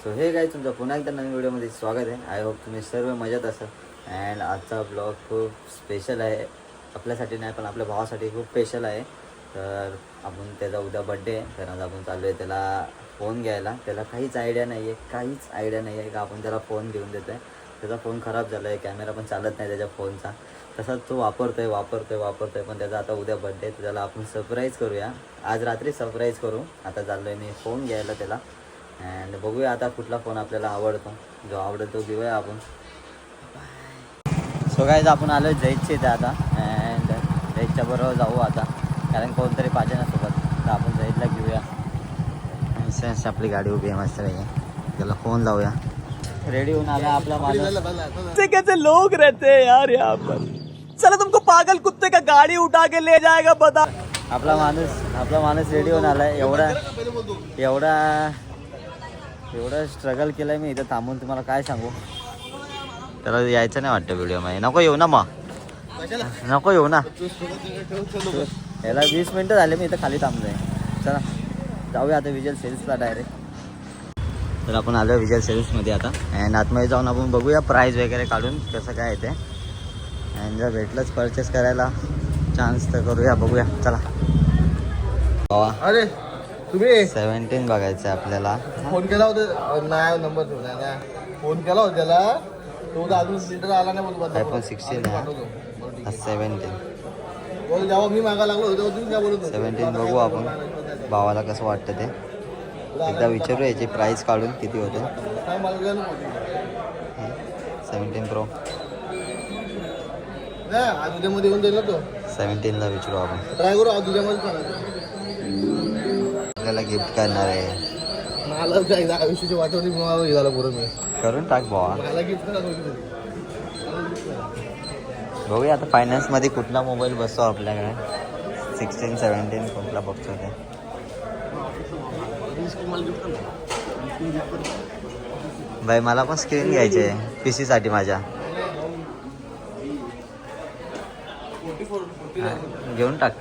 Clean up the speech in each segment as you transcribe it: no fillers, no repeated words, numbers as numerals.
So हे काय तुमचं पुन्हा एकदा नवीन व्हिडिओमध्ये स्वागत आहे. आय होप तुम्ही सर्व मजेत असाल. अँड आजचा ब्लॉग खूप स्पेशल आहे. आपल्यासाठी नाही पण आपल्या भावासाठी खूप स्पेशल आहे. तर आपण त्याचा उद्या बड्डे आहे. तर आज आपण चाललो आहे त्याला फोन घ्यायला. त्याला काहीच आयडिया नाही आहे का आपण त्याला फोन घेऊन देतो आहे. त्याचा फोन खराब झाला आहे, कॅमेरा पण चालत नाही त्याच्या फोनचा. तसाच तो वापरतोय पण त्याचा आता उद्या बड्डे आहे. तर त्याला आपण सरप्राईज करूया. आज रात्री सरप्राईज करू. आता चाललो आहे मी फोन घ्यायला त्याला. अँड बघूया आता कुठला फोन आपल्याला आवडतो. जो आवडतो तो घेऊया आपण. सो गाईज आपण आलो आहे जैतच्या इथे आता. अँड जैतच्या बरोबर जाऊ आता, कारण कोणतरी पाहिजे ना सोबत. तर आपण जैतला घेऊया. सेन्स आपली गाडी उभी आहे मस्त काही. त्याला फोन लावूया. रेडी होऊन आला आपला माणूस. कैसे लोग रहते हैं यार यहाँ पर. चलो तुमको पागल कुत्ते का गाड़ी उठा के ले जाएगा बता. आपला माणूस रेडी होऊन आलाय. एवढा स्ट्रगल केलाय मी इथं थांबून, तुम्हाला काय सांगू. त्याला यायचं नाही वाटतं व्हिडिओमध्ये. नको येऊ ना मग, नको येऊ ना. याला 20 मिनटं झाले मी इथं खाली थांबलोय. चला जाऊया आता विजय सेल्सला डायरेक्ट. तर आपण आलो विजय सेल्समध्ये आता. अँड आतमध्ये जाऊन आपण बघूया प्राईस वगैरे काढून कसं काय येते. अँड जर भेटलंच परचेस करायला चान्स तर करूया, बघूया. चला. अरे तुम्ही 17 बघायचं आहे आपल्याला. फोन केला होता नाही, नंबर ठेवला नाही. फोन केला होता त्याला, तो अजून लिटर आला नाही. बोल iPhone 16 हा 17 बोल जेव्हा मी मागा लागलो होतो तुम्ही काय बोलत 17 बघू आपण. भावाला कसं वाटतं ते एकदा विचारू. याची प्राईस काढून किती होते. 17 प्रो नाही, आज उद्यामध्ये येऊन जाईल ना तो. 17ला विचारू आपण. ट्राय करू आज उद्यामध्ये. आपल्याला गिफ्ट करणार आहे. मला आयुष्याची वाटवणी हे झालं पुरं मी करून टाक भावा. मला गिफ्ट करा. बघूया आता फायनान्समध्ये कुठला मोबाईल बसतो आपल्याकडे. 16, 17 कुठला बघतो ते. बाई मला पण स्क्रीन घ्यायची आहे PC साठी माझ्या. घेऊन टाक.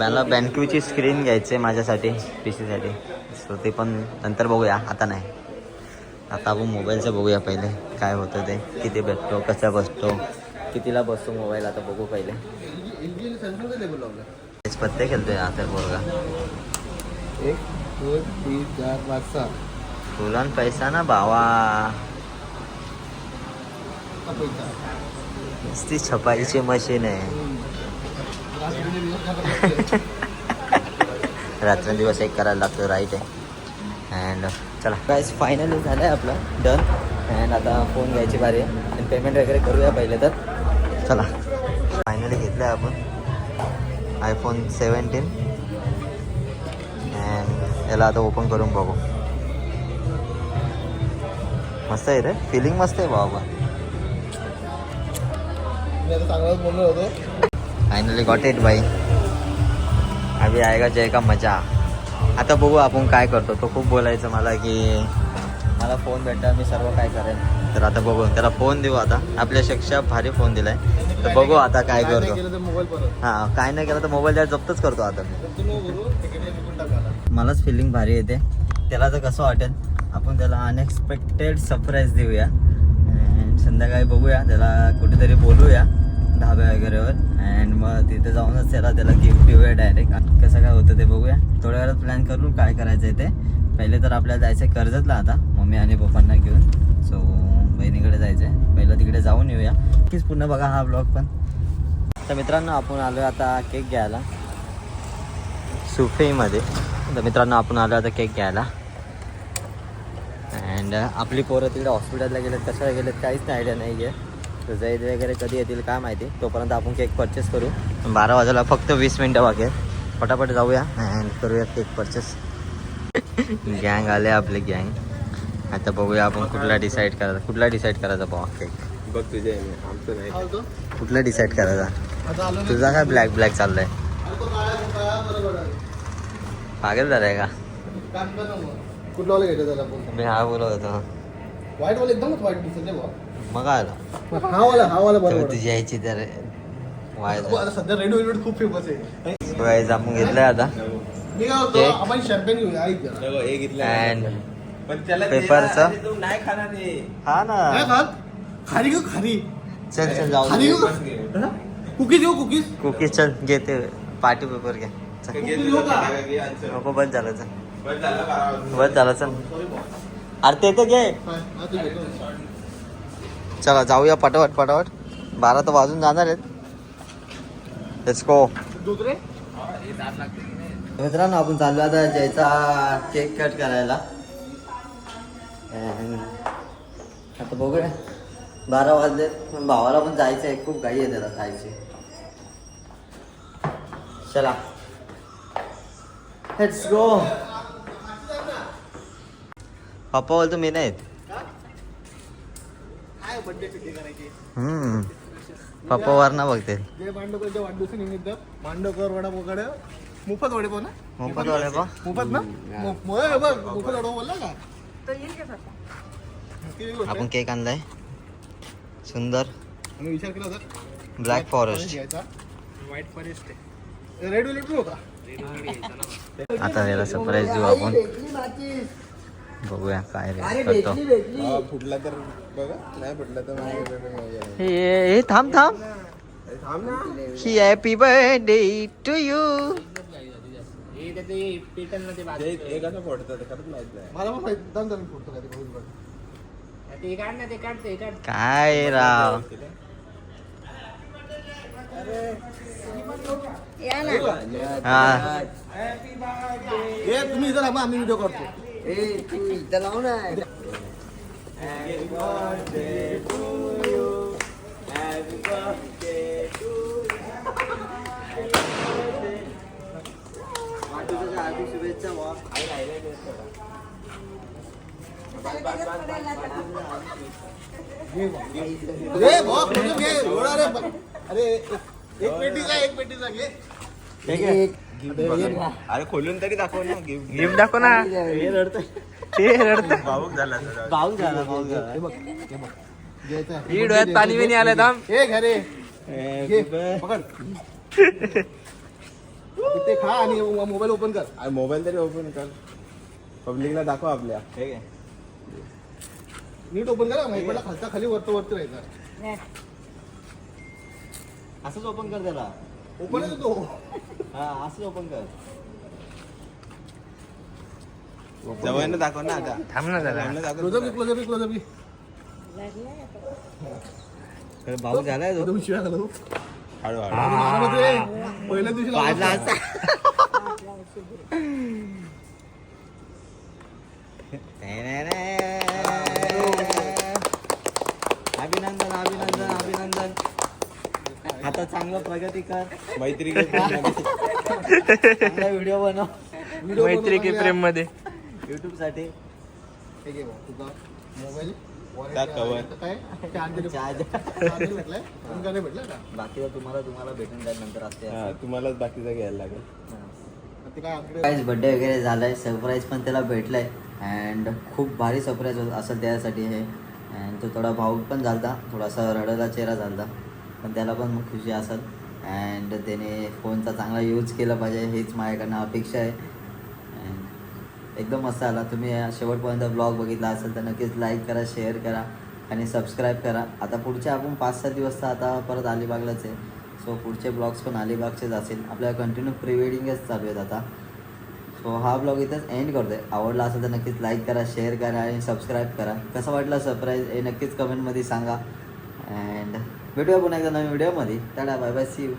मला बँक्यूची स्क्रीन घ्यायची आहे माझ्यासाठी PC साठी. सो ते पण नंतर बघूया, आता नाही. आता आपण मोबाईलचं बघूया पहिले काय होतं ते. किती भेटतो, कसा बसतो, कितीला बसतो मोबाईल. आता बघू पहिले. तेच पत्ते खेळतोय आता पोरगा. 1 2 3 4 5 6 तुला पैसा ना भावा. नुसती छपाईची मशीन आहे. रात्रंदिवस एक करायला लागतो. राईट आहे. अँड चला प्राईस फायनली झालं आहे आपलं डन. अँड आता फोन घ्यायची बारी आहे. आणि पेमेंट वगैरे करूया पहिले तर. चला फायनली घेतलं आहे आपण iPhone 17. अँड याला आता ओपन करून बघू. मस्त आहे रे, फिलिंग मस्त आहे बाबा. चांगलाच बोललो होतो. फायनली गॉट इट बाई. अभी आएगा जय का मजा. आता बघू आपण काय करतो. तो खूप बोलायचं मला की मला फोन भेटा, मी सर्व काय करेन. तर आता बघू, त्याला फोन देऊ. आता आपल्यापेक्षा भारी फोन दिलाय. तर बघू आता काय करतो. हां, काय नाही केलं तर मोबाईल द्या जप्तच करतो आता मी. मलाच फिलिंग भारी येते. त्याला तर कसं वाटेल. आपण त्याला अनएक्सपेक्टेड सरप्राईज देऊया. संध्याकाळी बघूया, त्याला कुठेतरी बोलूया धाब्या वगैरेवर. अँड मग तिथे जाऊनच त्याला गिफ्ट देऊया डायरेक्ट. कसं काय होतं ते बघूया. थोड्या वेळात प्लॅन करू काय करायचं आहे ते. पहिले तर आपल्याला जायचं आहे कर्जतला आता, मम्मी आणि पप्पांना घेऊन. सो बहिणीकडे जायचं आहे. पहिलं तिकडे जाऊन येऊया. नक्कीच पूर्ण बघा हा ब्लॉग पण. तर मित्रांनो आपण आलो आता केक घ्यायला सुफेमध्ये. तर मित्रांनो आपण आलो आता केक घ्यायला. अँड आपली पोरं तिकडे हॉस्पिटलला गेलेत, कशाला गेलेत काहीच आयडिया नाही आहे. तर जैद वगैरे कधी येतील काय माहिती. तोपर्यंत आपण केक परचेस करू. 12 वाजायला फक्त 20 मिनटं बाकी आहेत. पटापट जाऊया अँड करूया केक परचेस. गँग आले आपले गँग. आता बघूया आपण कुठला डिसाईड करायचा भावा केक. बघ तुझे आमचं नाही. कुठला डिसाईड करायचा. तुझा काय ब्लॅक चाललाय. पागल झालाय का. कुठला वाला घ्यायचा त्याला. मी हा बोलत होतो. व्हाईट वाला एकदमच व्हाईट दिसत नाही. मग आला हा वाला बरोबर. तुझी यायची तर आता सध्या रेड वेल्वेट खूप फेमस आहे. गाईज आपण घेतलंय आता. मी काय होतो केक. आपण शॅम्पेन घेऊया ऐक जरा. अँड पण त्याला पेपरचं? दे ना, तू नाही खाणार हे. हा काय ना खात खारी घेऊ खारी चल चल जाऊ खारी दे. घेऊ कुकीज घेऊ कुकीज कुकीज चल घेते पार्टी पेपर घे चल. घे तुझं फटाका घे आणि चल. नको बंद झालं चल बस झालं 12 वाजता. बंद झालं चल अरे ते तर घे चला जाऊया पटापट पटापट 12 तर वाजून जाणार आहेत लेट्स गो दुसरे मित्रांनो आपण चाललो आता जयचा केक कट करायला And आता बघूया 12 वाजले पण भावाला पण जायचं आहे खूप घाई आहे त्याला जायची चला लेट्स गो पप्पा बोलतो मी नाही येत. काय बर्थडे पिटी करायची पप्पा वर ना बघते जय मांडवकरच्या वाढदिवसानिमित्त मांडवकर वडापावकडे मोफत वडेपाव ना मोफत वाले पा मोफत ना बघ मोफत वडापाव बोलला का किती गोष्ट आपण आहे? केक आणलाय सुंदर आम्ही विचार केला होता black forest white forest red wallet पण होता आता त्याला सरप्राईज देऊ आपण बघूया काय रे करतो हा, फुटला तर बघा नाही फुटला तर मग हे थांब थांब थांब ना. ही हॅपी बर्थडे टू यू ते एक असं फोडतं ते खरंच माहित नाही. मला पण माहिती दम दम फोडतो काय ते बघून बघ. काय राव हा ए तुम्ही इथं थांबा आम्ही व्हिडिओ करतो ए भाऊ फोटो घे एवढा रे अरे एक पेटीचा घे अरे खोलून तरी दाखव ना गिफ्ट गिफ्ट दाखव ना ते रडत भावूक झाला भाऊ झाला भाऊ झाला हे बघ घ्यायचं आहे. ही डोळ्यात पाणी बिणी आलं थांब ए घ्या रे घे पकड ते खा आणि मोबाईल ओपन कर अरे मोबाईल तरी ओपन कर पब्लिकला दाखव आपल्या हे घे. नीट ओपन करा मोबाईलला खालचा खाली वरती राहायचा असंच ओपन कर त्याला ओपन होतो हा असंच ओपन कर जवळ दाखव ना आता थांब ना जरा जवळनं दाखव. क्लोजअप भाऊ झालाय तो. शिवाय घालू हळूहळू पहिल्या दिवशी पाडला लावायचा. असा. अभिनंदन अभिनंदन अभिनंदन आता चांगलं प्रगती कर मैत्री चांगला व्हिडिओ बनव व्हिडिओ मैत्री की प्रेम मध्ये युट्यूब साठी हे घे भाऊ, तुझा मोबाईल wallet टाक cover. इथं काय चार्जर चार्ज भेटलाय फोन का नाही भेटला का बाकी तुम्हाला भेटून जाईल नंतर असते हा तुम्हालाच बाकीचं घ्यायला लागेल ते काय आमच्याकडे काहीच बड्डे वगैरे झालाय सरप्राईज पण त्याला भेटलाय अँड खूप भारी सरप्राईज असं त्यासाठी हे अँड तो थोडा भावूक पण झालता थोडासा रडायला चेहरा झालता पण त्याला पण मग खुशी असेल अँड त्याने फोनचा चांगला यूज केला पाहिजे हीच माझ्याकडनं अपेक्षा आहे अँड एकदम मस्त आला तुम्ही शेवटपर्यंत ब्लॉग बघितला असेल तर नक्कीच लाईक करा शेअर करा आणि सबस्क्राईब करा आता पुढचे आपण 5-7 दिवस तर आता परत अलिबागलाच आहे सो पुढचे ब्लॉग्स पण अलिबागचेच असेल आपल्याला कंटिन्यू प्री वेडिंगच चालू आहेत आता सो हा ब्लॉग इथंच एंड करतो आहे आवडला असेल तर नक्कीच लाईक करा शेअर करा आणि सबस्क्राईब करा कसं वाटलं सरप्राईज हे नक्कीच कमेंटमध्ये सांगा अँड भेटूया पुन्हा एकदा नवीन व्हिडिओमध्ये tata bye bye see you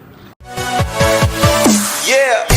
Yeah.